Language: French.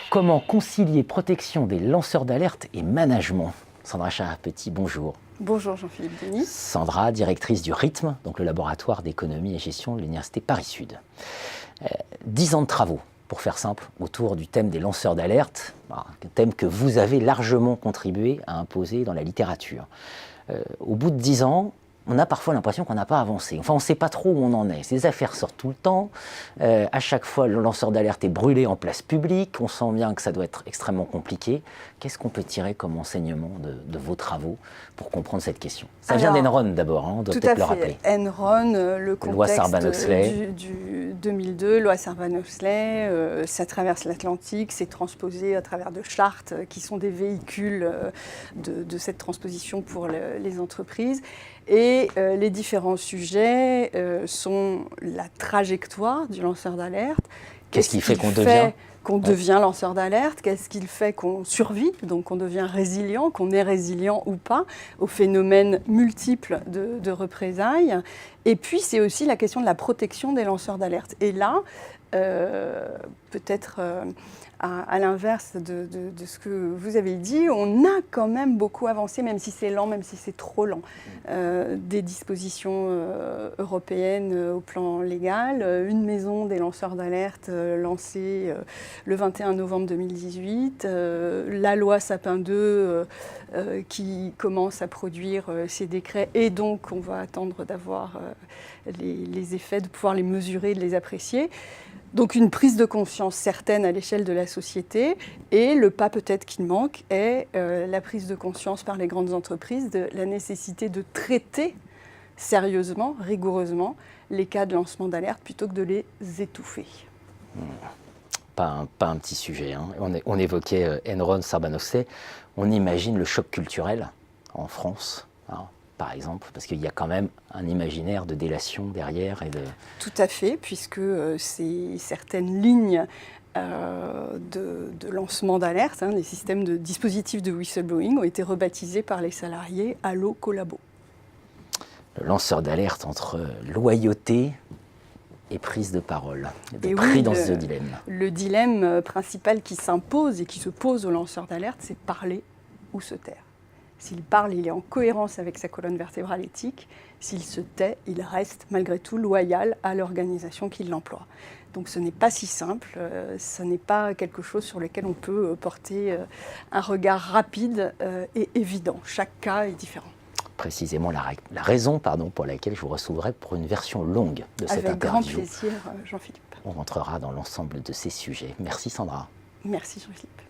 Comment concilier protection des lanceurs d'alerte et management? Sandra Chahat-Petit, bonjour. Bonjour Jean-Philippe Denis. Sandra, directrice du RITM, donc le laboratoire d'économie et gestion de l'Université Paris-Sud. 10 ans de travaux, pour faire simple, autour du thème des lanceurs d'alerte, un thème que vous avez largement contribué à imposer dans la littérature. Au bout de 10 ans, on a parfois l'impression qu'on n'a pas avancé. Enfin, on ne sait pas trop où on en est. Ces affaires sortent tout le temps. À chaque fois, le lanceur d'alerte est brûlé en place publique. On sent bien que ça doit être extrêmement compliqué. Qu'est-ce qu'on peut tirer comme enseignement de vos travaux pour comprendre cette question? Ça vient d'Enron d'abord, on doit peut-être le rappeler. Enron, le contexte loi Sarbanes-Oxley. du 2002, loi Sarbanes-Oxley, ça traverse l'Atlantique, c'est transposé à travers de chartes qui sont des véhicules de cette transposition pour les entreprises. Et les différents sujets sont la trajectoire du lanceur d'alerte. Qu'est-ce qui fait qu'on devient lanceur d'alerte? Qu'est-ce qu'il fait qu'on survit, donc qu'on devient résilient, qu'on est résilient ou pas aux phénomènes multiples de représailles? Et puis c'est aussi la question de la protection des lanceurs d'alerte. Et là, peut-être à l'inverse de ce que vous avez dit, on a quand même beaucoup avancé, même si c'est lent, même si c'est trop lent. Des dispositions européennes au plan légal, une maison des lanceurs d'alerte lancée le 21 novembre 2018, la loi Sapin 2 qui commence à produire ces décrets, et donc on va attendre d'avoir les effets, de pouvoir les mesurer, de les apprécier. Donc une prise de conscience certaine à l'échelle de la société, et le pas peut-être qui manque est la prise de conscience par les grandes entreprises de la nécessité de traiter sérieusement, rigoureusement, les cas de lancement d'alerte plutôt que de les étouffer. Pas un petit sujet, hein. On évoquait Enron, Sarbanes-Oxley. On imagine le choc culturel en France, hein, par exemple, parce qu'il y a quand même un imaginaire de délation derrière. Tout à fait, puisque c'est certaines lignes de lancement d'alerte, les systèmes de dispositifs de whistleblowing ont été rebaptisés par les salariés Allo Collabo. Le lanceur d'alerte entre loyauté et prise de parole, pris dans ce dilemme. Le dilemme principal qui s'impose et qui se pose au lanceur d'alerte, c'est parler ou se taire. S'il parle, il est en cohérence avec sa colonne vertébrale éthique. S'il se tait, il reste malgré tout loyal à l'organisation qui l'emploie. Donc ce n'est pas si simple, ce n'est pas quelque chose sur lequel on peut porter un regard rapide et évident. Chaque cas est différent. Précisément la raison pour laquelle je vous recevrai pour une version longue de cette interview. Avec grand plaisir, Jean-Philippe. On rentrera dans l'ensemble de ces sujets. Merci Sandra. Merci Jean-Philippe.